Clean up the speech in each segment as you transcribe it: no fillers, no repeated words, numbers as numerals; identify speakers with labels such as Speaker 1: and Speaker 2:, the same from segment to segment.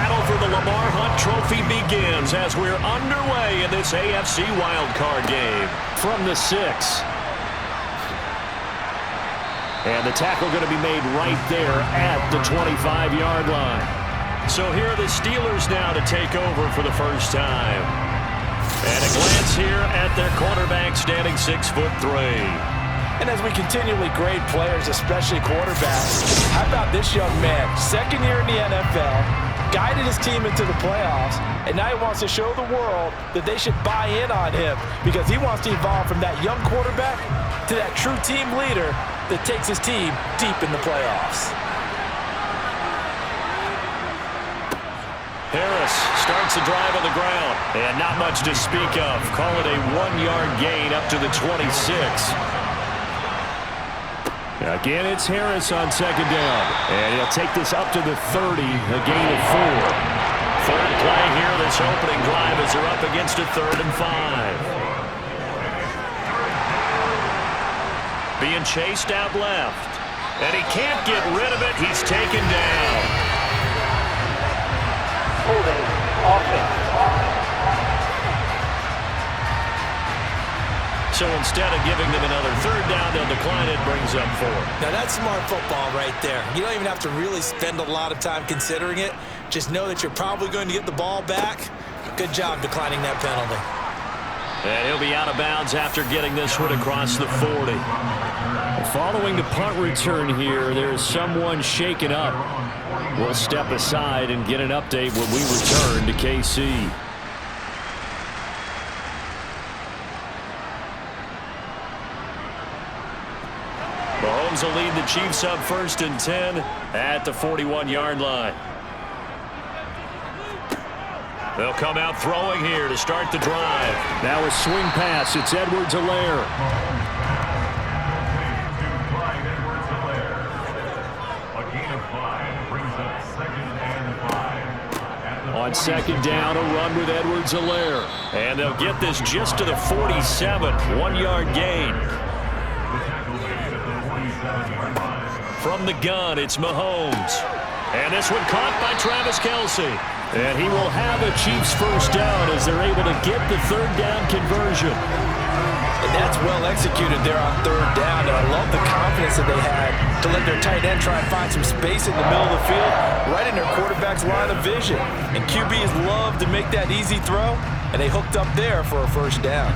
Speaker 1: battle for the Lamar Hunt Trophy begins as we're underway in this AFC wildcard game.
Speaker 2: From the 6. And the tackle going to be made right there at the 25-yard line.
Speaker 1: So here are the Steelers now to take over for the first time. And a glance here at their quarterback standing 6'3".
Speaker 3: And as we continually grade players, especially quarterbacks, how about this young man? Second year in the NFL, guided his team into the playoffs, and now he wants to show the world that they should buy in on him because he wants to evolve from that young quarterback to that true team leader that takes his team deep in the playoffs.
Speaker 1: Harris starts the drive on the ground, and not much to speak of. Call it a 1-yard gain up to the 26.
Speaker 2: Again, it's Harris on second down. And he'll take this up to the 30, a gain of 4.
Speaker 1: Third play here this opening drive as they're up against a 3rd and 5. Being chased out left. And he can't get rid of it. He's taken down.
Speaker 4: Holding offense.
Speaker 1: So instead of giving them another 3rd down, they'll decline it, brings up 4.
Speaker 3: Now that's smart football right there. You don't even have to really spend a lot of time considering it. Just know that you're probably going to get the ball back. Good job declining that penalty.
Speaker 1: And he'll be out of bounds after getting this one across the 40.
Speaker 2: Following the punt return here, there's someone shaken up. We'll step aside and get an update when we return to KC.
Speaker 1: Mahomes will lead the Chiefs up 1st and 10 at the 41-yard line. They'll come out throwing here to start the drive.
Speaker 2: Now a swing pass. It's Edwards-Helaire. On second down, a run with Edwards-Helaire.
Speaker 1: And they'll get this just to the 47, 1-yard gain. From the gun, it's Mahomes. And this one caught by Travis Kelce.
Speaker 2: And he will have a Chiefs first down as they're able to get the 3rd down conversion.
Speaker 3: And that's well executed there on 3rd down. And I love the confidence that they had to let their tight end try and find some space in the middle of the field, right in their quarterback's line of vision. And QBs love to make that easy throw, and they hooked up there for a first down.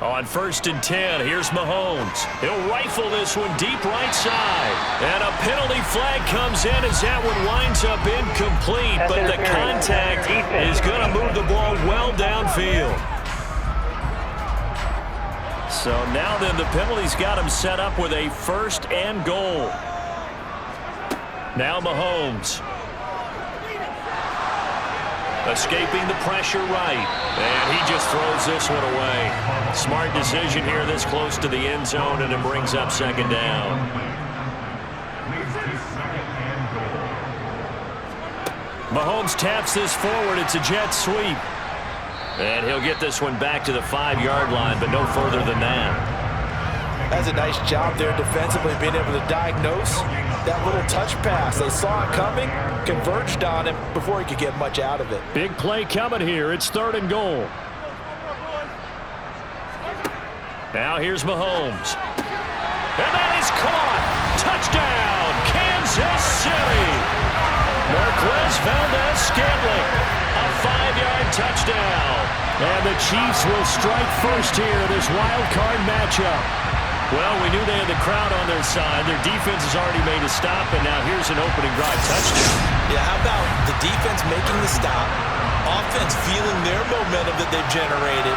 Speaker 1: On 1st and 10, here's Mahomes. He'll rifle this one deep right side. And a penalty flag comes in as that one winds up incomplete. But the contact is going to move the ball well downfield. So now then the penalty's got him set up with a 1st and goal. Now Mahomes. Escaping the pressure right. And he just throws this one away. Smart decision here this close to the end zone, and it brings up 2nd down. Mahomes taps this forward. It's a jet sweep. And he'll get this one back to the 5-yard line, but no further than that.
Speaker 3: That's a nice job there defensively, being able to diagnose that little touch pass. They saw it coming, converged on him before he could get much out of it.
Speaker 2: Big play coming here. It's 3rd and goal.
Speaker 1: Now here's Mahomes. And that is caught. Touchdown, Kansas City. Marquez Valdez-Scantling. A 5-yard touchdown.
Speaker 2: And the Chiefs will strike first here in this wild card matchup.
Speaker 1: Well, we knew they had the crowd on their side. Their defense has already made a stop, and now here's an opening drive touchdown.
Speaker 3: Yeah, how about the defense making the stop, offense feeling their momentum that they've generated,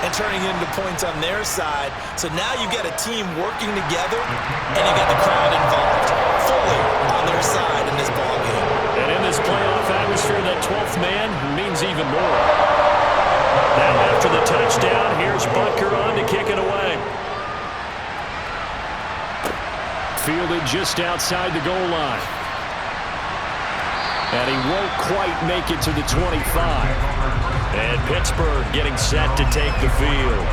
Speaker 3: and turning into points on their side. So now you've got a team working together, and you got the crowd involved fully on their side in this ballgame.
Speaker 1: And in this playoff atmosphere, that 12th man means even more. Now after the touchdown, here's Butker on to kick it away.
Speaker 2: Fielded just outside the goal line. And he won't quite make it to the 25.
Speaker 1: And Pittsburgh getting set to take the field.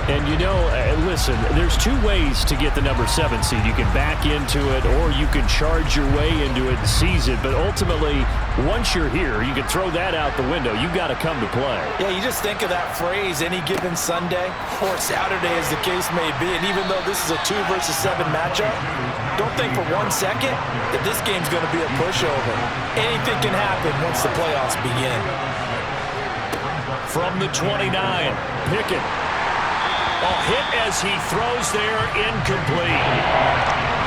Speaker 2: And you know, listen, there's two ways to get the number 7 seed. You can back into it or you can charge your way into it and seize it. But ultimately, once you're here, you can throw that out the window. You've got to come to play.
Speaker 3: Yeah, you just think of that phrase, any given Sunday or Saturday as the case may be. And even though this is a 2 versus 7 matchup, don't think for 1 second that this game's going to be a pushover. Anything can happen once the playoffs begin.
Speaker 1: From the 29, Pickett. Hit as he throws there, incomplete.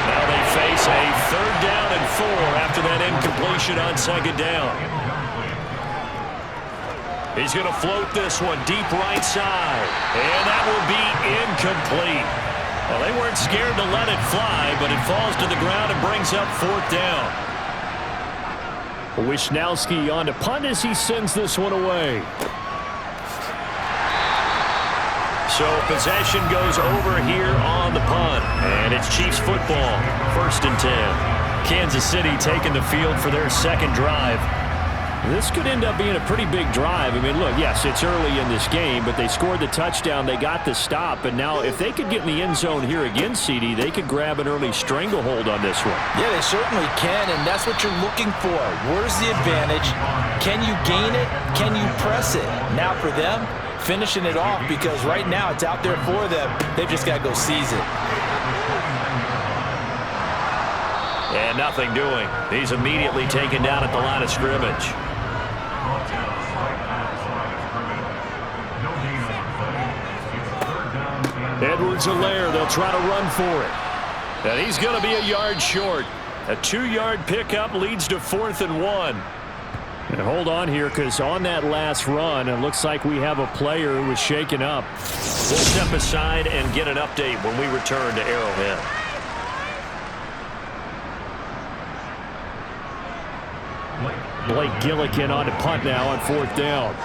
Speaker 1: Now they face a 3rd down and 4 after that incompletion on 2nd down. He's going to float this one deep right side, and that will be incomplete. Well, they weren't scared to let it fly, but it falls to the ground and brings up 4th down.
Speaker 2: Wisnowski on to punt as he sends this one away.
Speaker 1: So possession goes over here on the punt, and it's Chiefs football, 1st and 10.
Speaker 2: Kansas City taking the field for their 2nd drive. This could end up being a pretty big drive. I mean, look, yes, it's early in this game, but they scored the touchdown. They got the stop, and now if they could get in the end zone here again, CD, they could grab an early stranglehold on this one.
Speaker 3: Yeah, they certainly can, and that's what you're looking for. Where's the advantage? Can you gain it? Can you press it? Now for them, finishing it off, because right now it's out there for them. They've just got to go seize it.
Speaker 1: And nothing doing. He's immediately taken down at the line of scrimmage.
Speaker 2: Edwards-Helaire, they'll try to run for it.
Speaker 1: And he's going to be a yard short. A 2-yard pickup leads to 4th and 1.
Speaker 2: And hold on here, because on that last run, it looks like we have a player who was shaken up.
Speaker 1: We'll step aside and get an update when we return to Arrowhead.
Speaker 2: Blake Gillikin on to punt now on 4th down.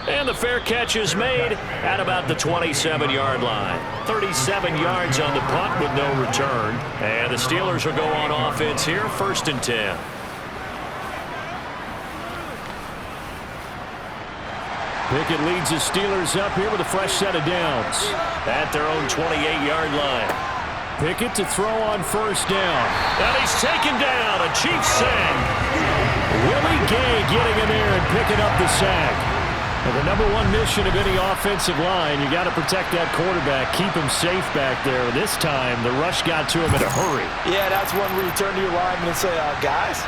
Speaker 1: And the fair catch is made at about the 27-yard line. 37 yards on the punt with no return. And the Steelers will go on offense here, 1st and 10.
Speaker 2: Pickett leads the Steelers up here with a fresh set of downs.
Speaker 1: At their own 28-yard line.
Speaker 2: Pickett to throw on 1st down.
Speaker 1: And he's taken down. A Chiefs sack.
Speaker 2: Willie Gay getting in there and picking up the sack. And the number 1 mission of any offensive line, you got to protect that quarterback, keep him safe back there. This time, the rush got to him in a hurry.
Speaker 3: Yeah, that's one where you turn to your lineman and say, guys,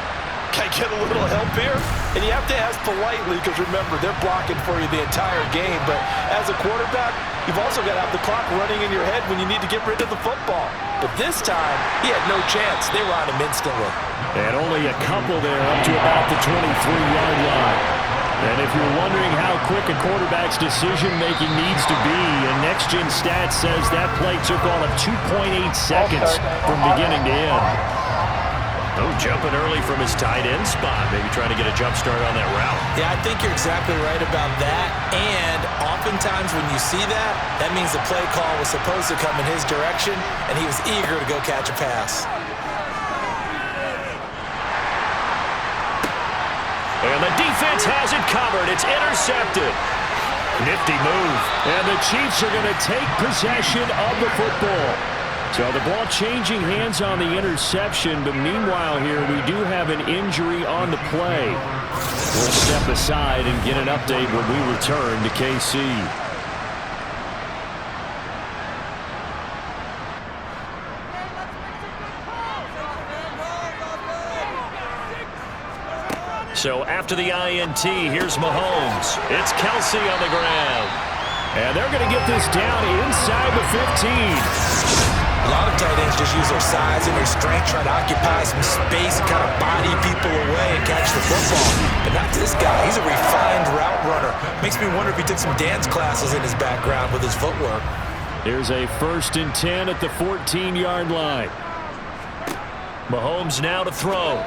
Speaker 3: can I get a little help here? And you have to ask politely, because remember, they're blocking for you the entire game. But as a quarterback, you've also got to have the clock running in your head when you need to get rid of the football. But this time, he had no chance. They were on him instantly.
Speaker 2: And only a couple there up to about the 23-yard line. And if you're wondering how quick a quarterback's decision-making needs to be, and Next Gen Stats says that play took all of 2.8 seconds from beginning to end.
Speaker 1: Oh, jumping early from his tight end spot, maybe trying to get a jump start on that route.
Speaker 3: Yeah, I think you're exactly right about that. And oftentimes when you see that, that means the play call was supposed to come in his direction, and he was eager to go catch a pass.
Speaker 1: And the defense has it covered. It's intercepted. Nifty move.
Speaker 2: And the Chiefs are going to take possession of the football. So the ball changing hands on the interception, but meanwhile here we do have an injury on the play. We'll step aside and get an update when we return to KC.
Speaker 1: So after the INT, here's Mahomes. It's Kelsey on the ground.
Speaker 2: And they're going to get this down inside the 15.
Speaker 3: A lot of tight ends just use their size and their strength, try to occupy some space and kind of body people away and catch the football. But not this guy. He's a refined route runner. Makes me wonder if he took some dance classes in his background with his footwork.
Speaker 2: Here's a 1st and 10 at the 14-yard line.
Speaker 1: Mahomes now to throw.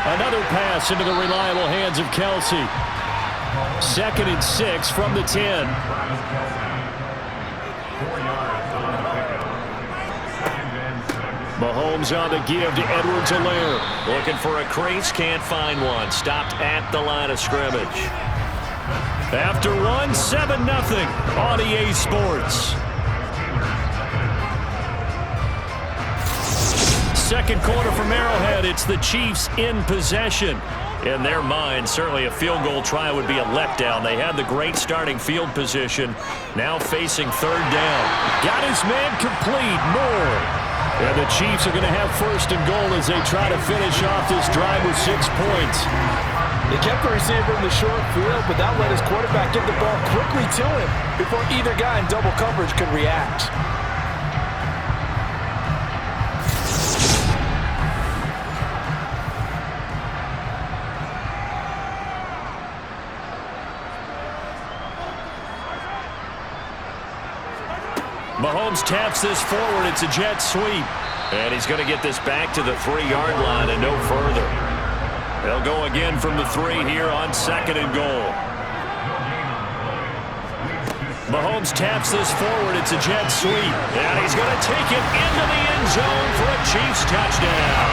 Speaker 2: Another pass into the reliable hands of Kelsey. 2nd and 6 from the 10. Mahomes on the give to Edwards-Helaire.
Speaker 1: Looking for a crease, can't find one. Stopped at the line of scrimmage.
Speaker 2: After one, 7-0 on EA Sports. Second quarter from Arrowhead. It's the Chiefs in possession.
Speaker 1: In their mind, certainly a field goal try would be a letdown. They had the great starting field position. Now facing third down.
Speaker 2: Got his man complete. Moore. And the Chiefs are going to have first and goal as they try to finish off this drive with 6 points.
Speaker 3: They kept the receiver in the short field, but that let his quarterback get the ball quickly to him before either guy in double coverage could react.
Speaker 1: Mahomes taps this forward. It's a jet sweep. And he's going to get this back to the 3-yard line and no further. They'll go again from the 3 here on second and goal. Mahomes taps this forward. It's a jet sweep. And he's going to take it into the end zone for a Chiefs touchdown.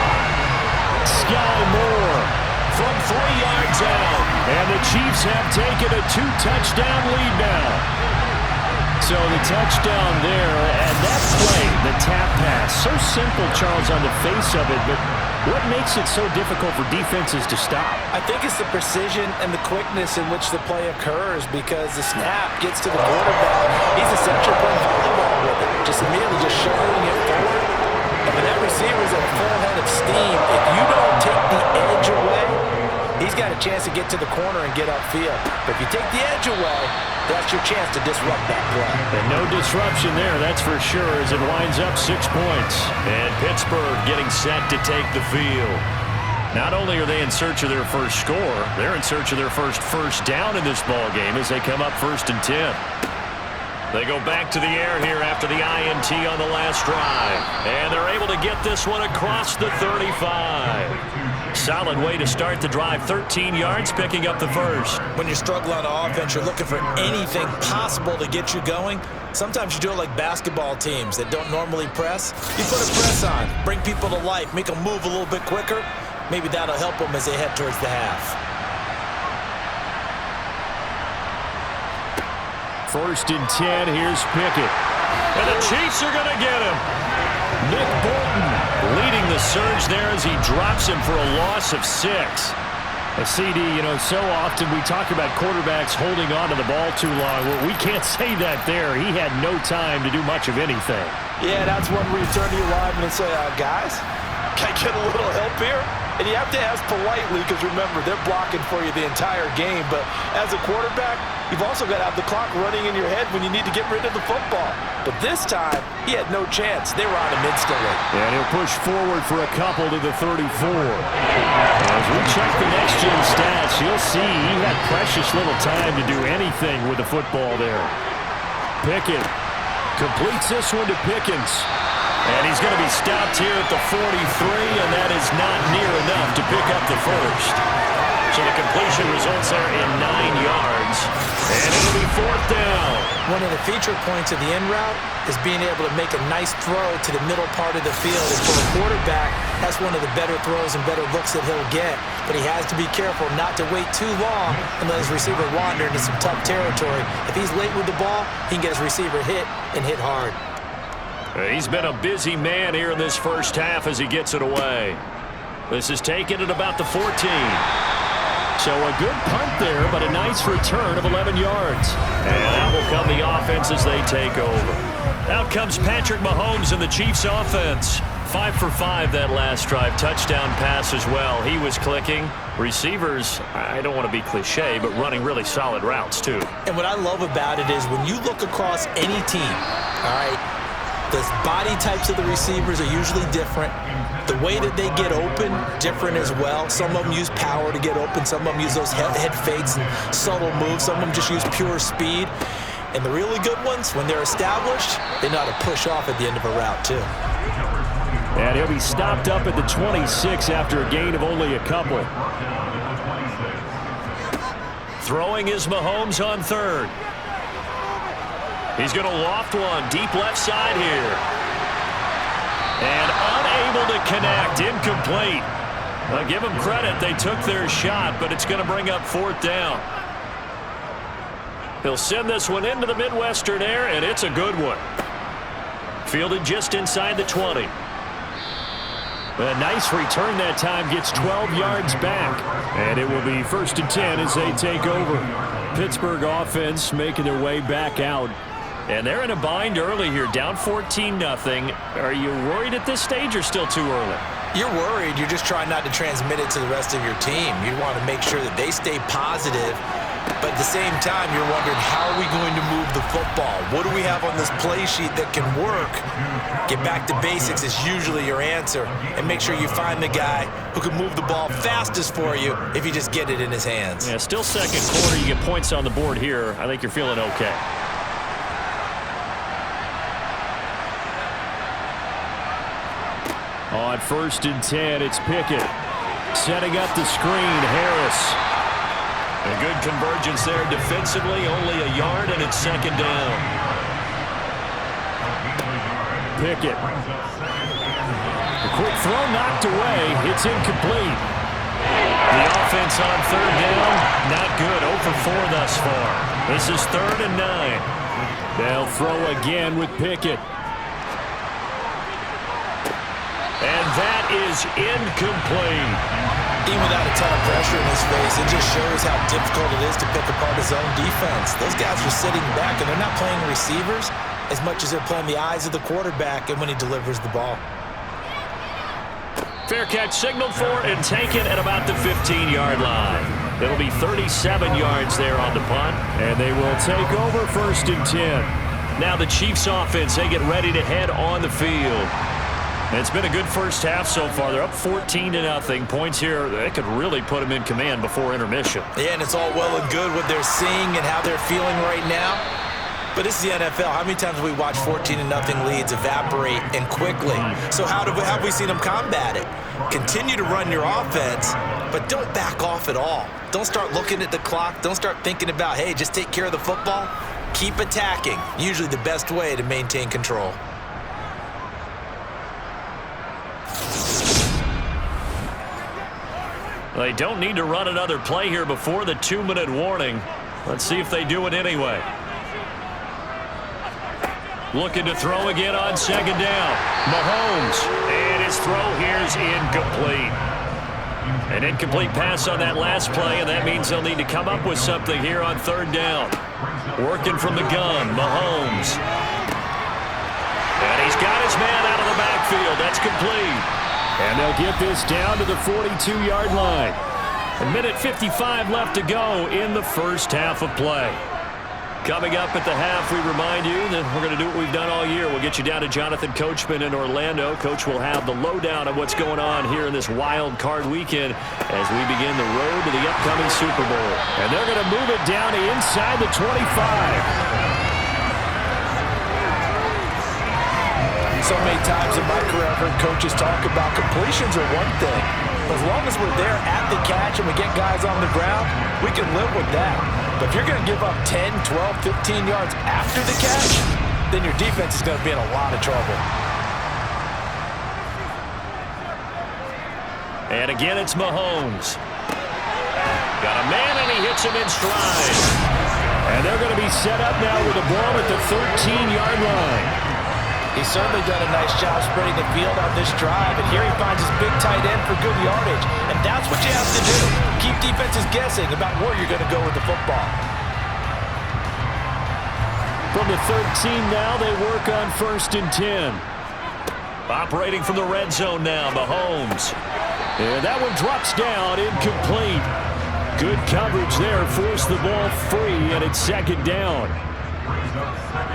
Speaker 2: Sky Moore
Speaker 1: from 3 yards out.
Speaker 2: And the Chiefs have taken a 2-touchdown lead now. So the touchdown there, and that play, the tap pass, so simple, Charles, on the face of it, but what makes it so difficult for defenses to stop?
Speaker 3: I think it's the precision and the quickness in which the play occurs because the snap gets to the quarterback. He's essentially playing volleyball with it, just immediately just shuttling it forward. And when that receiver's at a full head of steam, if you don't take the edge away, he's got a chance to get to the corner and get upfield. But if you take the edge away, that's your chance to disrupt that play.
Speaker 2: And no disruption there, that's for sure, as it winds up 6 points.
Speaker 1: And Pittsburgh getting set to take the field. Not only are they in search of their first score, they're in search of their first down in this ball game as they come up 1st and 10. They go back to the air here after the INT on the last drive. And they're able to get this one across the 35. Solid way to start the drive. 13 yards, picking up the first.
Speaker 5: When you struggle on offense, you're looking for anything possible to get you going. Sometimes you do it like basketball teams that don't normally press. You put a press on, bring people to life, make them move a little bit quicker. Maybe that'll help them as they head towards the half.
Speaker 2: 1st and 10, here's Pickett.
Speaker 1: And the Chiefs are going to get him.
Speaker 2: Nick Bolton
Speaker 1: leading the surge there as he drops him for a loss of 6.
Speaker 2: A CD, you know, so often we talk about quarterbacks holding on to the ball too long. Well, we can't say that there. He had no time to do much of anything.
Speaker 3: Yeah, that's one where you turn to your lineman and say, guys, can I get a little help here? And you have to ask politely because, remember, they're blocking for you the entire game. But as a quarterback, you've also got to have the clock running in your head when you need to get rid of the football. But this time, he had no chance. They were on him instantly.
Speaker 2: And he'll push forward for a couple to the 34. As we check the next-gen stats, you'll see he had precious little time to do anything with the football there. Pickett completes this one to Pickens.
Speaker 1: And he's going to be stopped here at the 43, and that is not near enough to pick up the first. So the completion results there in 9 yards, and it'll be 4th down.
Speaker 5: One of the feature points of the end route is being able to make a nice throw to the middle part of the field. And for a quarterback, that's one of the better throws and better looks that he'll get. But he has to be careful not to wait too long and let his receiver wander into some tough territory. If he's late with the ball, he can get his receiver hit and hit hard.
Speaker 1: He's been a busy man here in this first half as he gets it away. This is taken at about the 14.
Speaker 2: So a good punt there, but a nice return of 11 yards.
Speaker 1: And out will come the offense as they take over. Out comes Patrick Mahomes and the Chiefs offense. 5 for 5 that last drive. Touchdown pass as well. He was clicking. Receivers, I don't want to be cliche, but running really solid routes too.
Speaker 5: And what I love about it is when you look across any team, all right, the body types of the receivers are usually different. The way that they get open, different as well. Some of them use power to get open. Some of them use those head fakes and subtle moves. Some of them just use pure speed. And the really good ones, when they're established, they know how to push off at the end of a route too.
Speaker 2: And he'll be stopped up at the 26 after a gain of only a couple.
Speaker 1: Throwing is Mahomes on 3rd. He's going to loft one deep left side here. And unable to connect. Incomplete. Well, give them credit. They took their shot, but it's going to bring up 4th down. He'll send this one into the Midwestern air, and it's a good one. Fielded just inside the 20. A nice return that time, gets 12 yards back. And it will be 1st and 10 as they take over. Pittsburgh offense making their way back out. And they're in a bind early here, down 14-0. Are you worried at this stage or still too early?
Speaker 5: You're worried. You're just trying not to transmit it to the rest of your team. You want to make sure that they stay positive. But at the same time, you're wondering, how are we going to move the football? What do we have on this play sheet that can work? Get back to basics is usually your answer. And make sure you find the guy who can move the ball fastest for you if you just get it in his hands.
Speaker 1: Yeah, still second quarter. You get points on the board here. I think you're feeling okay.
Speaker 2: On 1st and 10, it's Pickett. Setting up the screen, Harris.
Speaker 1: A good convergence there defensively, only a yard, and it's 2nd down.
Speaker 2: Pickett. A quick throw knocked away. It's incomplete.
Speaker 1: The offense on 3rd down, not good. 0 for 4 thus far. This is 3rd and 9.
Speaker 2: They'll throw again with Pickett.
Speaker 1: And that is incomplete.
Speaker 5: Even without a ton of pressure in his face, it just shows how difficult it is to pick apart his own defense. Those guys are sitting back, and they're not playing receivers as much as they're playing the eyes of the quarterback and when he delivers the ball.
Speaker 1: Fair catch signaled for and taken at about the 15-yard line. It'll be 37 yards there on the punt.
Speaker 2: And they will take over 1st and 10.
Speaker 1: Now the Chiefs offense, they get ready to head on the field. It's been a good first half so far. They're up 14-0. Points here, they could really put them in command before intermission.
Speaker 5: Yeah, and it's all well and good what they're seeing and how they're feeling right now. But this is the NFL. How many times have we watched 14-0 leads evaporate and quickly? So how have we seen them combat it? Continue to run your offense, but don't back off at all. Don't start looking at the clock. Don't start thinking about, hey, just take care of the football. Keep attacking. Usually the best way to maintain control.
Speaker 1: They don't need to run another play here before the 2-minute warning. Let's see if they do it anyway. Looking to throw again on 2nd down. Mahomes, and his throw here is incomplete. An incomplete pass on that last play, and that means they'll need to come up with something here on 3rd down. Working from the gun, Mahomes. And he's got his man out of the backfield. That's complete.
Speaker 2: And they'll get this down to the 42-yard line. 1:55 left to go in the first half of play.
Speaker 1: Coming up at the half, we remind you that we're going to do what we've done all year. We'll get you down to Jonathan Coachman in Orlando. Coach will have the lowdown of what's going on here in this wild card weekend as we begin the road to the upcoming Super Bowl.
Speaker 2: And they're going to move it down to inside the 25.
Speaker 3: So many times in my career, I've heard coaches talk about completions are one thing. But as long as we're there at the catch and we get guys on the ground, we can live with that. But if you're going to give up 10, 12, 15 yards after the catch, then your defense is going to be in a lot of trouble.
Speaker 1: And again, it's Mahomes. Got a man, and he hits him in stride.
Speaker 2: And they're going to be set up now with the ball at the 13-yard line.
Speaker 3: He's certainly done a nice job spreading the field on this drive, and here he finds his big tight end for good yardage. And that's what you have to do. Keep defenses guessing about where you're going to go with the football.
Speaker 2: From the 13 now, they work on 1st and 10.
Speaker 1: Operating from the red zone now, Mahomes.
Speaker 2: And that one drops down, incomplete. Good coverage there, forced the ball free, and it's 2nd down.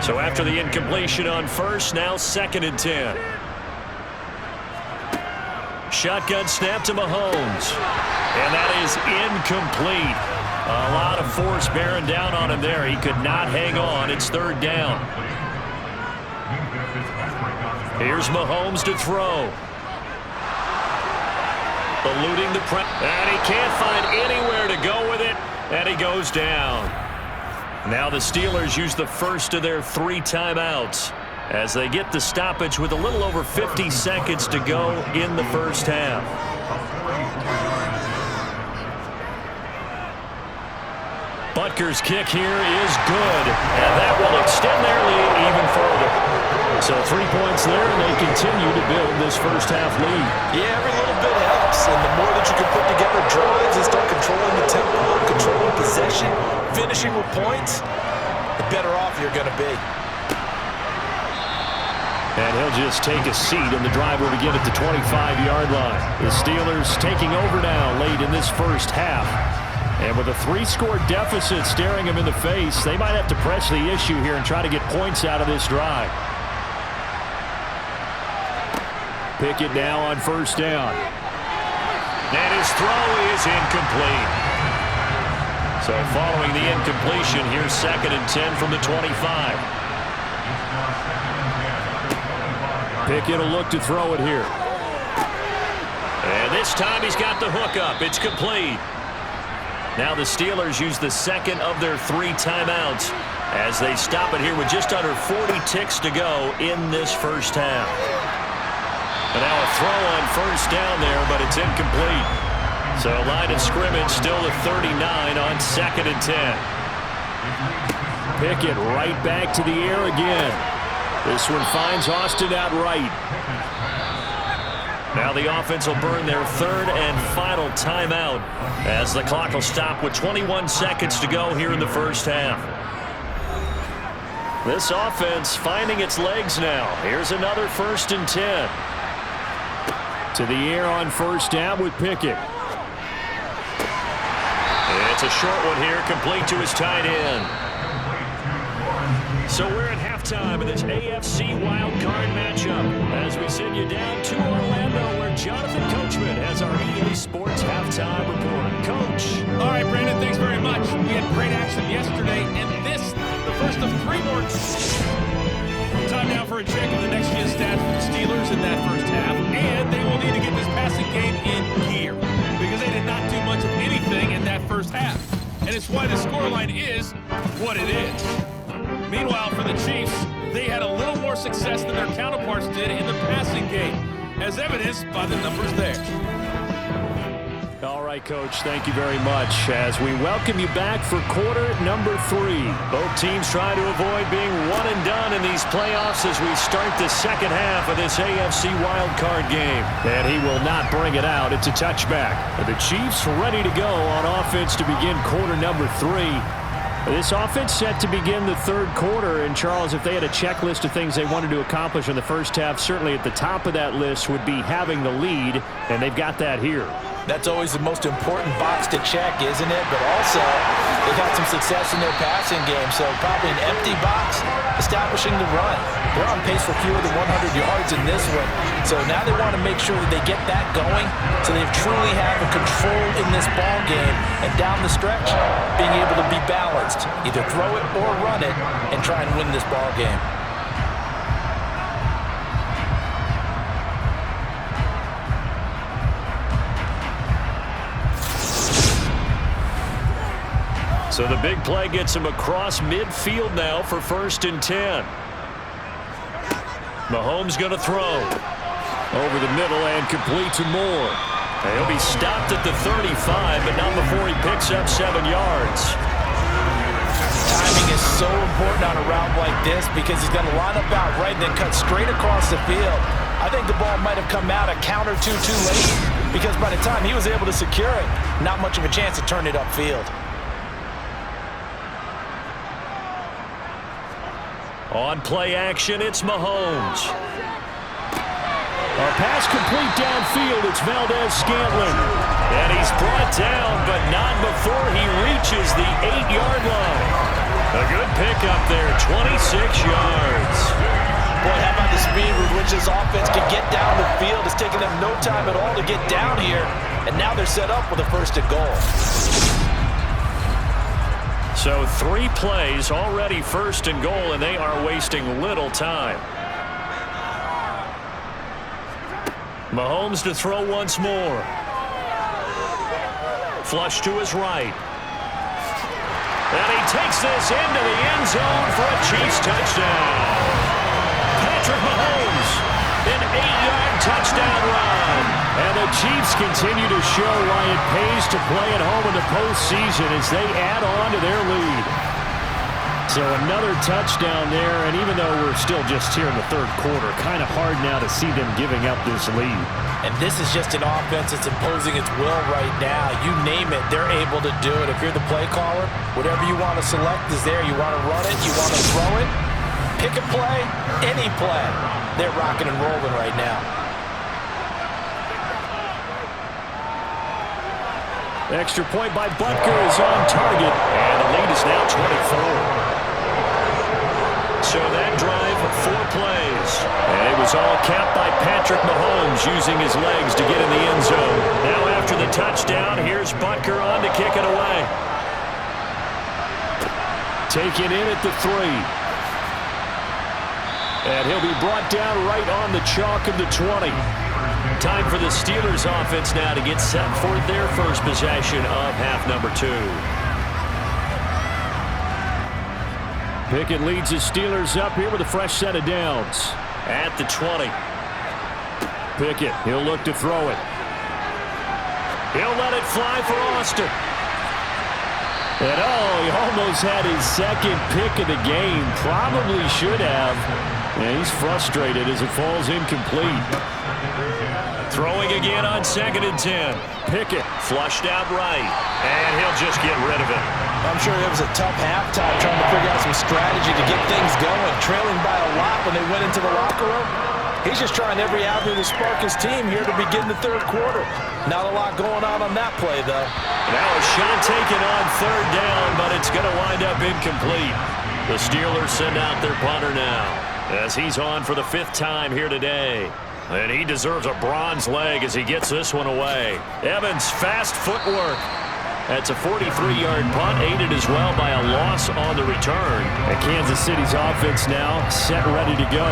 Speaker 1: So after the incompletion on 1st, now 2nd and 10. Shotgun snap to Mahomes. And that is incomplete. A lot of force bearing down on him there. He could not hang on. It's 3rd down. Here's Mahomes to throw. Eluding the press. And he can't find anywhere to go with it. And he goes down. Now the Steelers use the first of their 3 timeouts. as they get the stoppage with a little over 50 seconds to go in the first half. Butker's kick here is good, and that will extend their lead even further. So 3 points there, and they continue to build this first half lead.
Speaker 3: Yeah, every little bit helps, and the more that you can put together drives and start controlling the tempo, controlling possession, finishing with points, the better off you're going to be.
Speaker 2: And he'll just take a seat, and the drive will begin at the 25-yard line. The Steelers taking over now late in this first half. And with a 3-score deficit staring them in the face, they might have to press the issue here and try to get points out of this drive. Pickett now on first down.
Speaker 1: And his throw is incomplete. So following the incompletion, here's 2nd and 10 from the 25.
Speaker 2: Pickett will look to throw it here.
Speaker 1: And this time he's got the hook up. It's complete. Now the Steelers use the second of their 3 timeouts as they stop it here with just under 40 ticks to go in this first half. And now a throw on first down there, but it's incomplete. So line of scrimmage still at 39 on 2nd and 10.
Speaker 2: Pickett right back to the air again. This one finds Austin out right.
Speaker 1: Now the offense will burn their 3rd and final timeout as the clock will stop with 21 seconds to go here in the first half. This offense finding its legs now. Here's another 1st and 10.
Speaker 2: To the air on first down with Pickett.
Speaker 1: It's a short one here, complete to his tight end. So we're at halftime of this AFC wildcard matchup as we send you down to Orlando where Jonathan Coachman has our EA Sports halftime report. Coach.
Speaker 6: All right, Brandon, thanks very much. We had great action yesterday, and this, the first of 3 more. Time now for a check of the next gen stats for the Steelers in that first half, and they will need to get this passing game in gear because they did not do much of anything in that first half, and it's why the scoreline is what it is. Meanwhile, for the Chiefs, they had a little more success than their counterparts did in the passing game, as evidenced by the numbers there.
Speaker 2: All right, Coach, thank you very much as we welcome you back for quarter number 3.
Speaker 1: Both teams trying to avoid being one and done in these playoffs as we start the second half of this AFC wildcard game.
Speaker 2: And he will not bring it out. It's a touchback. The Chiefs ready to go on offense to begin quarter number 3. This offense set to begin the 3rd quarter. And, Charles, if they had a checklist of things they wanted to accomplish in the first half, certainly at the top of that list would be having the lead, and they've got that here.
Speaker 3: That's always the most important box to check, isn't it? But also, they've had some success in their passing game, so probably an empty box, establishing the run. They're on pace for fewer than 100 yards in this one. So now they want to make sure that they get that going so they truly have a control in this ball game and down the stretch, being able to be balanced, either throw it or run it and try and win this ball game.
Speaker 1: So the big play gets him across midfield now for 1st and 10. Mahomes going to throw.
Speaker 2: Over the middle and complete to Moore.
Speaker 1: And he'll be stopped at the 35, but not before he picks up 7 yards.
Speaker 3: Timing is so important on a route like this because he's going to line up out right and then cut straight across the field. I think the ball might have come out a count or two too late because by the time he was able to secure it, not much of a chance to turn it upfield.
Speaker 1: On play action, it's Mahomes.
Speaker 2: A pass complete downfield. It's Valdez-Scantling.
Speaker 1: And he's brought down, but not before he reaches the 8-yard line. A good pickup there, 26 yards.
Speaker 3: Boy, how about the speed with which this offense can get down the field? It's taken them no time at all to get down here, and now they're set up with a 1st and goal.
Speaker 1: So 3 plays already 1st and goal, and they are wasting little time. Mahomes to throw once more. Flush to his right. And he takes this into the end zone for a Chiefs touchdown. Patrick Mahomes. An 8-yard touchdown run.
Speaker 2: And the Chiefs continue to show why it pays to play at home in the postseason as they add on to their lead. So another touchdown there, and even though we're still just here in the third quarter, kind of hard now to see them giving up this lead.
Speaker 3: And this is just an offense that's imposing its will right now. You name it, they're able to do it. If you're the play caller, whatever you want to select is there. You want to run it, you want to throw it, pick a play, any play. They're rocking and rolling right now.
Speaker 2: Extra point by Butker is on target, and the lead is now 24.
Speaker 1: So that drive, 4 plays. And it was all capped by Patrick Mahomes using his legs to get in the end zone. Now after the touchdown, here's Butker on to kick it away.
Speaker 2: Taken in at the 3. And he'll be brought down right on the chalk of the 20.
Speaker 1: Time for the Steelers offense now to get set for their first possession of half number 2.
Speaker 2: Pickett leads the Steelers up here with a fresh set of downs.
Speaker 1: At the 20.
Speaker 2: Pickett, he'll look to throw it.
Speaker 1: He'll let it fly for Austin.
Speaker 2: And he almost had his second pick of the game. Probably should have. And he's frustrated as it falls incomplete.
Speaker 1: Throwing again on 2nd and 10.
Speaker 2: Pickett
Speaker 1: flushed out right. And he'll just get rid of it.
Speaker 3: I'm sure it was a tough halftime trying to figure out some strategy to get things going. Trailing by a lot when they went into the locker room. He's just trying every avenue to spark his team here to begin the third quarter. Not a lot going on that play, though.
Speaker 1: Now a shot taken on 3rd down, but it's going to wind up incomplete. The Steelers send out their punter now as he's on for the 5th time here today. And he deserves a bronze leg as he gets this one away. Evans, fast footwork. That's a 43-yard punt, aided as well by a loss on the return.
Speaker 2: And Kansas City's offense now set, ready to go.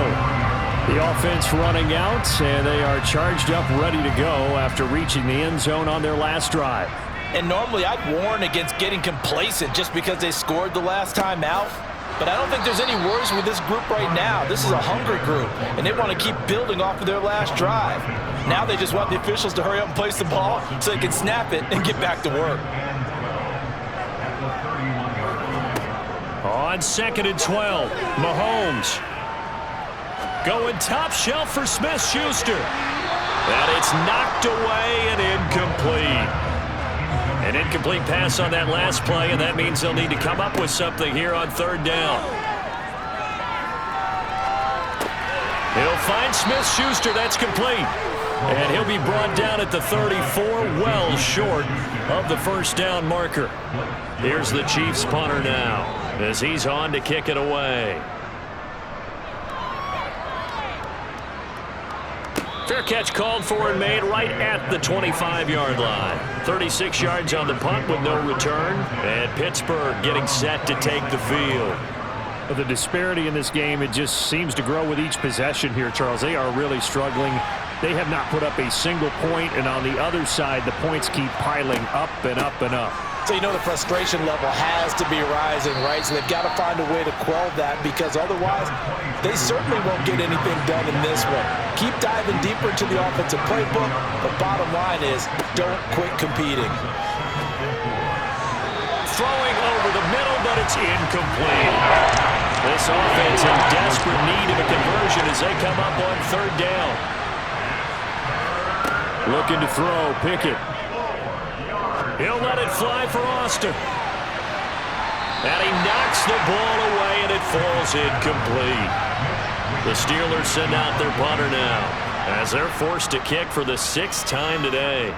Speaker 2: The offense running out, and they are charged up, ready to go after reaching the end zone on their last drive.
Speaker 3: And normally I'd warn against getting complacent just because they scored the last time out. But I don't think there's any worries with this group right now. This is a hungry group, and they want to keep building off of their last drive. Now they just want the officials to hurry up and place the ball so they can snap it and get back to work.
Speaker 1: On 2nd and 12, Mahomes going top shelf for Smith-Schuster. And it's knocked away and incomplete. An incomplete pass on that last play, and that means they'll need to come up with something here on 3rd down. He'll find Smith-Schuster. That's complete. And he'll be brought down at the 34, well short of the 1st down marker. Here's the Chiefs punter now as he's on to kick it away. Fair catch called for and made right at the 25-yard line. 36 yards on the punt with no return. And Pittsburgh getting set to take the field.
Speaker 2: The disparity in this game, it just seems to grow with each possession here, Charles. They are really struggling. They have not put up a single point, and on the other side, the points keep piling up and up and up.
Speaker 3: So you know the frustration level has to be rising, right? So they've got to find a way to quell that, because otherwise they certainly won't get anything done in this one. Keep diving deeper into the offensive playbook. The bottom line is don't quit competing.
Speaker 1: Throwing over the middle, but it's incomplete. This offense in desperate need of a conversion as they come up on 3rd down.
Speaker 2: Looking to throw, Pickett.
Speaker 1: He'll let it fly for Austin. And he knocks the ball away, and it falls incomplete. The Steelers send out their punter now as they're forced to kick for the 6th time today.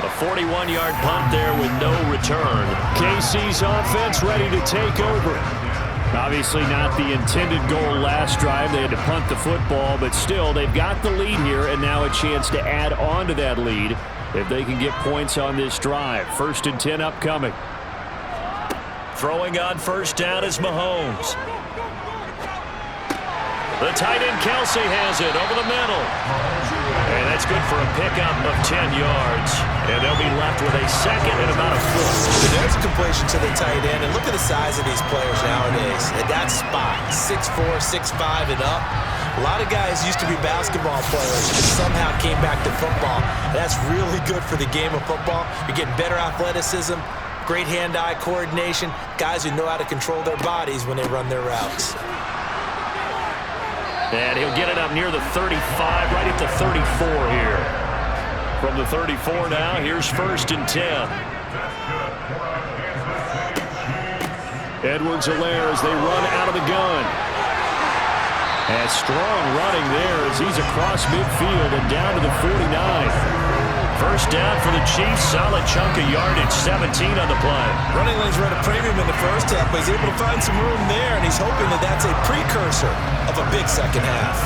Speaker 1: A 41-yard punt there with no return.
Speaker 2: KC's offense ready to take over. Obviously not the intended goal last drive. They had to punt the football, but still they've got the lead here, and now a chance to add on to that lead if they can get points on this drive. 1st and 10 upcoming.
Speaker 1: Throwing on 1st down is Mahomes. The tight end Kelsey has it over the middle. And that's good for a pickup of 10 yards. And they'll be left with a second and about a foot.
Speaker 5: There's a completion to the tight end. And look at the size of these players nowadays. At that spot, 6'4", 6'5", and up. A lot of guys used to be basketball players and somehow came back to football. That's really good for the game of football. You're getting better athleticism, great hand-eye coordination, guys who know how to control their bodies when they run their routes.
Speaker 1: And he'll get it up near the 35, right at the 34 here. From the 34 now, here's 1st and 10. Edwards-Helaire as they run out of the gun. And strong running there as he's across midfield and down to the 49. First down for the Chiefs. Solid chunk of yardage, 17 on the play.
Speaker 5: Running lanes were at a premium in the first half, but he's able to find some room there, and he's hoping that that's a precursor of a big second half.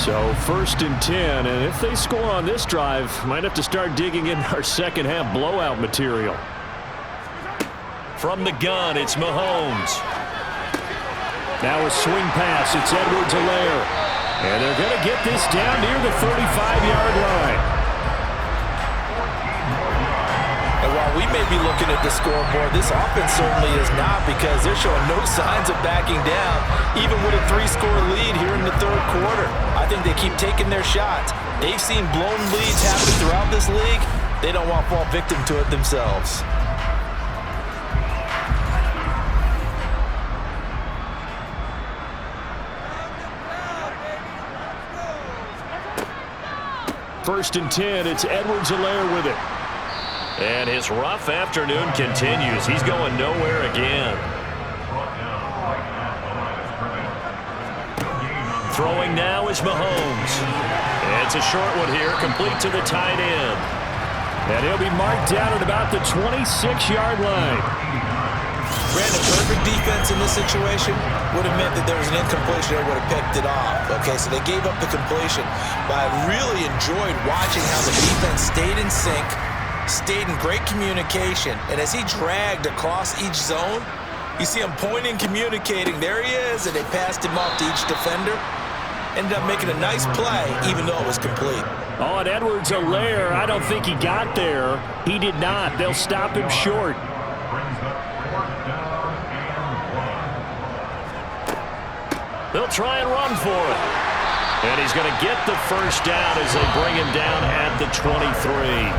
Speaker 2: So 1st and 10, and if they score on this drive, might have to start digging in our second half blowout material.
Speaker 1: From the gun, it's Mahomes.
Speaker 2: Now a swing pass. It's Edwards-Helaire. And they're going to get this down near the 35-yard line.
Speaker 3: And while we may be looking at the scoreboard, this offense certainly is not, because they're showing no signs of backing down, even with a 3-score lead here in the third quarter. I think they keep taking their shots. They've seen blown leads happen throughout this league. They don't want to fall victim to it themselves.
Speaker 2: First and 10, it's Edwards-Helaire with it.
Speaker 1: And his rough afternoon continues. He's going nowhere again. Throwing now is Mahomes. It's a short one here, complete to the tight end.
Speaker 2: And he'll be marked down at about the 26-yard line.
Speaker 5: Brandon, perfect defense in this situation would have meant that there was an incompletion. They would have picked it off. Okay, so they gave up the completion. But I really enjoyed watching how the defense stayed in sync, stayed in great communication. And as he dragged across each zone, you see him pointing, communicating. There he is, and they passed him off to each defender. Ended up making a nice play, even though it was complete.
Speaker 2: Oh, and Edwards-Helaire, I don't think he got there. He did not. They'll stop him short.
Speaker 1: They'll try and run for it. And he's going to get the first down as they bring him down at the 23.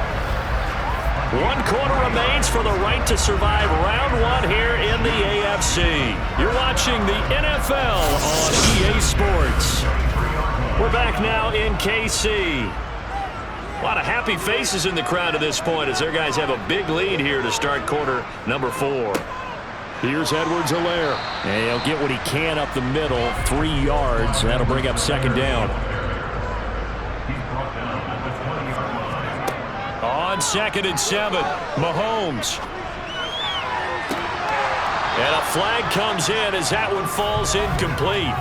Speaker 1: 1 quarter remains for the right to survive round 1 here in the AFC. You're watching the NFL on EA Sports. We're back now in KC. A lot of happy faces in the crowd at this point as their guys have a big lead here to start quarter number 4.
Speaker 2: Here's Edwards-Helaire. And he'll get what he can up the middle, 3 yards. That'll bring up second down.
Speaker 1: On 2nd and 7, Mahomes. And a flag comes in as that one falls incomplete.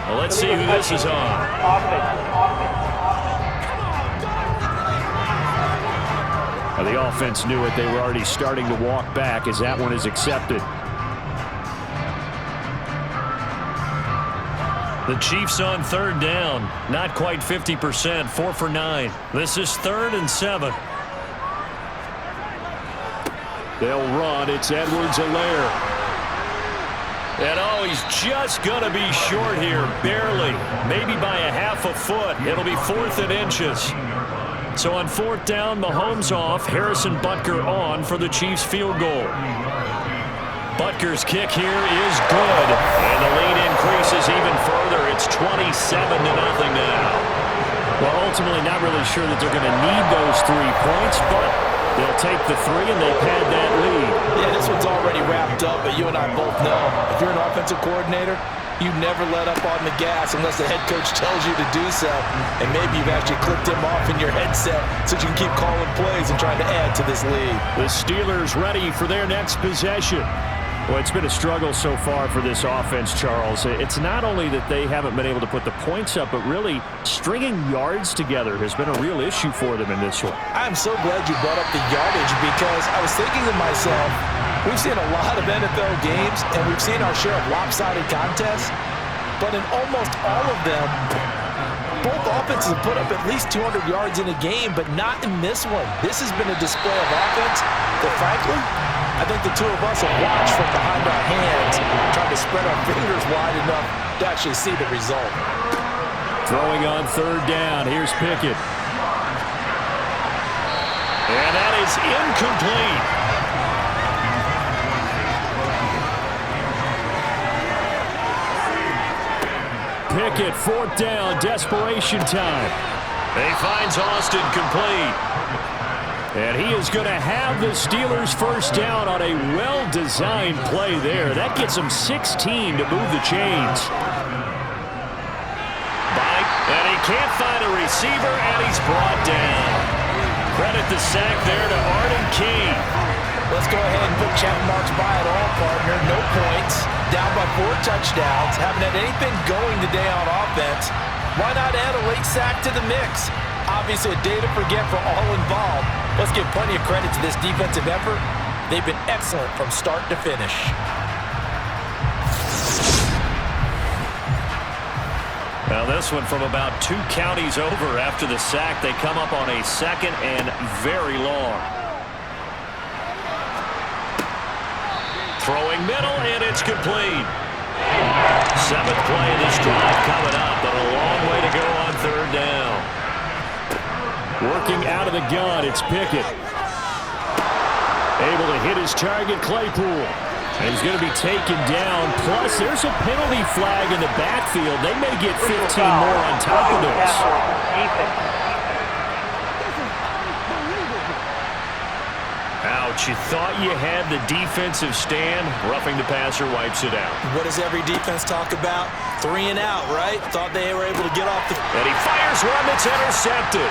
Speaker 1: Well, let's see who this is on.
Speaker 2: The offense knew it. They were already starting to walk back as that one is accepted.
Speaker 1: The Chiefs on 3rd down. Not quite 50%. 4 for 9. This is 3rd and 7.
Speaker 2: They'll run. It's Edwards-Helaire.
Speaker 1: And oh, he's just going to be short here. Barely. Maybe by a half a foot. It'll be 4th and inches. So on 4th down, Mahomes off, Harrison Butker on for the Chiefs field goal. Butker's kick here is good, and the lead increases even further. It's 27-0 now.
Speaker 2: Well, ultimately not really sure that they're going to need those 3 points, but they'll take the 3 and they pad that lead.
Speaker 3: Yeah, this one's already wrapped up, but you and I both know if you're an offensive coordinator, you never let up on the gas unless the head coach tells you to do so. And maybe you've actually clicked him off in your headset so you can keep calling plays and trying to add to this lead.
Speaker 2: The Steelers ready for their next possession. Well, it's been a struggle so far for this offense, Charles. It's not only that they haven't been able to put the points up, but really stringing yards together has been a real issue for them in this one.
Speaker 3: I'm so glad you brought up the yardage, because I was thinking to myself, We've seen a lot of NFL games, and we've seen our share of lopsided contests, but in almost all of them, both offenses have put up at least 200 yards in a game, but not in this one. This has been a display of offense that, frankly, I think the two of us have watched from behind our hands, trying to spread our fingers wide enough to actually see the result.
Speaker 2: Throwing on third down. Here's Pickett.
Speaker 1: And that is incomplete.
Speaker 2: Pickett, fourth down, desperation time.
Speaker 1: He finds Austin complete.
Speaker 2: And he is going to have the Steelers first down on a well-designed play there. That gets him 16 to move the chains.
Speaker 1: Bite, and he can't find a receiver, and he's brought down. Credit the sack there to Arden Key.
Speaker 3: Let's go ahead and put check marks by it all, partner. No points. Down by 4 touchdowns. Haven't had anything going today on offense. Why not add a late sack to the mix? Obviously a day to forget for all involved. Let's give plenty of credit to this defensive effort. They've been excellent from start to finish.
Speaker 1: Now this one from about 2 counties over after the sack. They come up on a 2nd and very long. Throwing middle, and it's complete. 7th play of this drive coming up, but a long way to go on third down.
Speaker 2: Working out of the gun, it's Pickett. Able to hit his target, Claypool. And he's going to be taken down. Plus, there's a penalty flag in the backfield. They may get 15 more on top of this.
Speaker 1: Ouch, you thought you had the defensive stand. Roughing the passer wipes it out.
Speaker 5: What does every defense talk about? 3 and out, right? Thought they were able to get off the...
Speaker 1: And he fires one that's intercepted.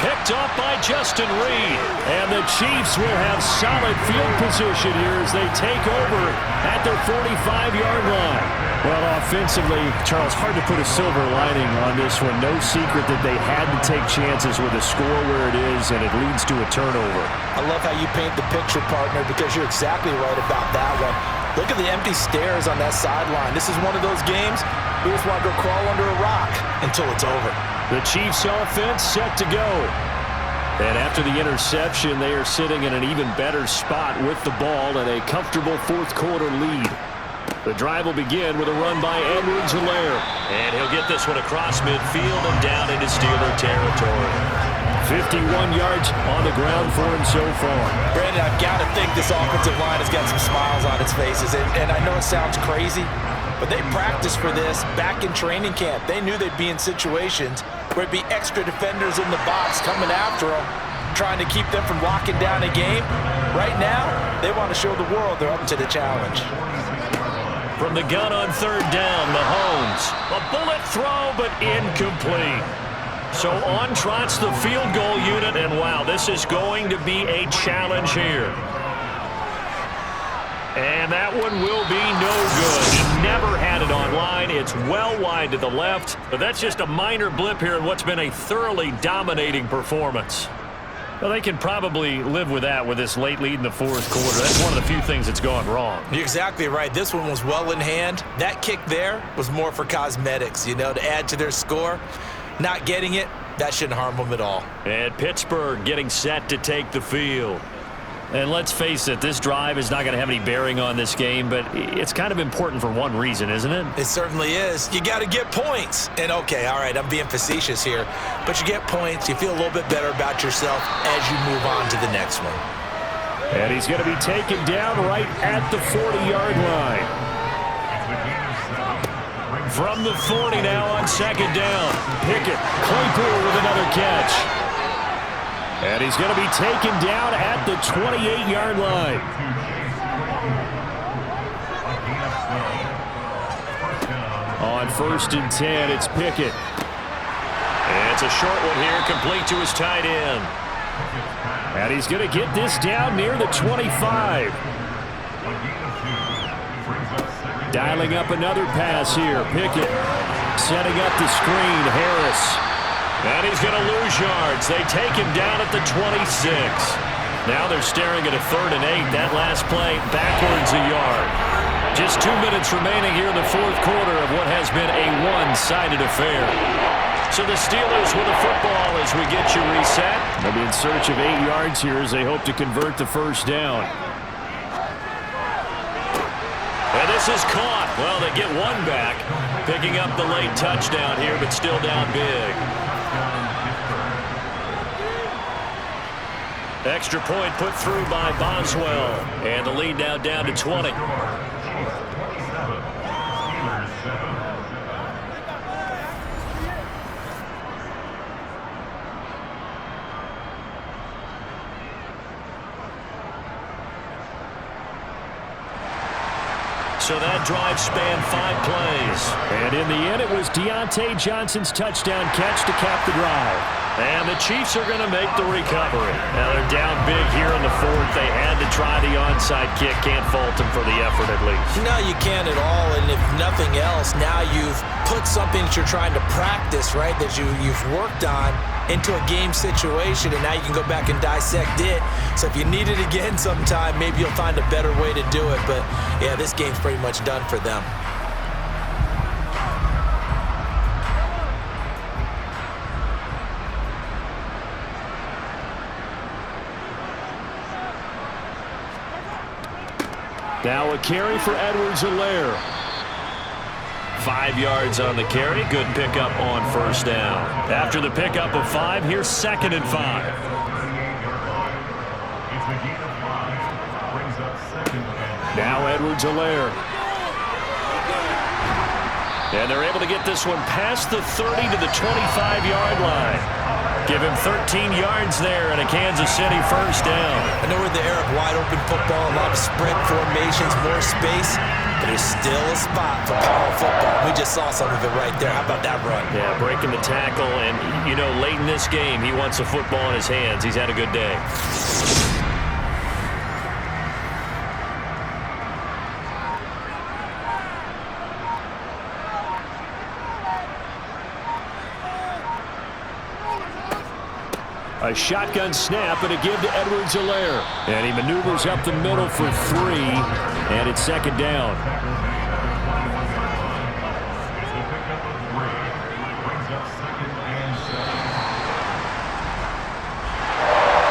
Speaker 1: Picked off by Justin Reed.
Speaker 2: And the Chiefs will have solid field position here as they take over at their 45-yard line. Well, offensively, Charles, hard to put a silver lining on this one. No secret that they had to take chances with a score where it is, and it leads to a turnover.
Speaker 3: I love how you paint the picture, partner, because you're exactly right about that one. Look at the empty stairs on that sideline. This is one of those games we just want to go crawl under a rock until it's over.
Speaker 2: The Chiefs offense set to go. And after the interception, they are sitting in an even better spot with the ball and a comfortable fourth-quarter lead. The drive will begin with a run by Edwards-Helaire.
Speaker 1: And he'll get this one across midfield and down into Steeler territory.
Speaker 2: 51 yards on the ground for him so far.
Speaker 3: Brandon, I've got to think this offensive line has got some smiles on its faces. And I know it sounds crazy, but they practiced for this back in training camp. They knew they'd be in situations where it'd be extra defenders in the box coming after them, trying to keep them from locking down a game. Right now, they want to show the world they're up to the challenge.
Speaker 1: From the gun on third down, Mahomes. A bullet throw, but incomplete. So on trots the field goal unit, and wow, this is going to be a challenge here. And that one will be no good. He never had it on line. It's well wide to the left, but that's just a minor blip here in what's been a thoroughly dominating performance. Well, they can probably live with that with this late lead in the fourth quarter. That's one of the few things that's gone wrong.
Speaker 5: You're exactly right. This one was well in hand. That kick there was more for cosmetics, you know, to add to their score. Not getting it, that shouldn't harm them at all.
Speaker 1: And Pittsburgh getting set to take the field.
Speaker 2: And let's face it, this drive is not going to have any bearing on this game, but it's kind of important for one reason, isn't it?
Speaker 5: It certainly is. You got to get points. And okay, all right, I'm being facetious here, but you get points, you feel a little bit better about yourself as you move on to the next one.
Speaker 2: And he's going to be taken down right at the 40-yard line.
Speaker 1: From the 40 now on second down.
Speaker 2: Pickett, Claypool with another catch. And he's going to be taken down at the 28-yard line. On 1st and 10, it's Pickett.
Speaker 1: And it's a short one here, complete to his tight end.
Speaker 2: And he's going to get this down near the 25. Dialing up another pass here. Pickett setting up the screen. Harris.
Speaker 1: And he's going to lose yards. They take him down at the 26. Now they're staring at a 3rd and 8. That last play backwards a yard. Just 2 minutes remaining here in the 4th quarter of what has been a one-sided affair. So the Steelers with the football as we get you reset.
Speaker 2: They'll be in search of 8 yards here as they hope to convert the first down.
Speaker 1: And this is caught. Well, they get one back, picking up the late touchdown here, but still down big. Extra point put through by Boswell. And the lead now down to 20. So that drive spanned 5 plays.
Speaker 2: And in the end, it was Deontay Johnson's touchdown catch to cap the drive.
Speaker 1: And the Chiefs are going to make the recovery. Now they're down big here in the 4th. They had to try the onside kick. Can't fault them for the effort at least.
Speaker 5: No, you can't at all. And if nothing else, now you've put something that you're trying to practice, right, that you've worked on into a game situation, and now you can go back and dissect it. So if you need it again sometime, maybe you'll find a better way to do it. But, yeah, this game's pretty much done for them.
Speaker 2: Now a carry for Edwards-Helaire.
Speaker 1: 5 yards on the carry. Good pickup on first down. After the pickup of 5, here's 2nd and 5.
Speaker 2: Now Edwards-Helaire.
Speaker 1: And they're able to get this one past the 30 to the 25-yard line. Give him 13 yards there and a Kansas City first down.
Speaker 5: I know we're in the era of wide-open football, a lot of spread formations, more space, but there's still a spot for power football. We just saw some of it right there. How about that run?
Speaker 1: Yeah, breaking the tackle, and, you know, late in this game, he wants the football in his hands. He's had a good day.
Speaker 2: A shotgun snap and a give to Edwards-Helaire. And he maneuvers up the middle for 3, and it's 2nd down.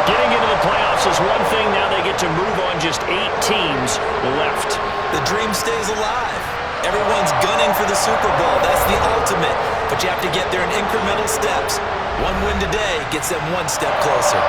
Speaker 1: Getting into the playoffs is one thing. Now they get to move on. Just 8 teams left.
Speaker 5: The dream stays alive. Everyone's gunning for the Super Bowl. That's the ultimate. But you have to get there in incremental steps. One win today gets them one step closer.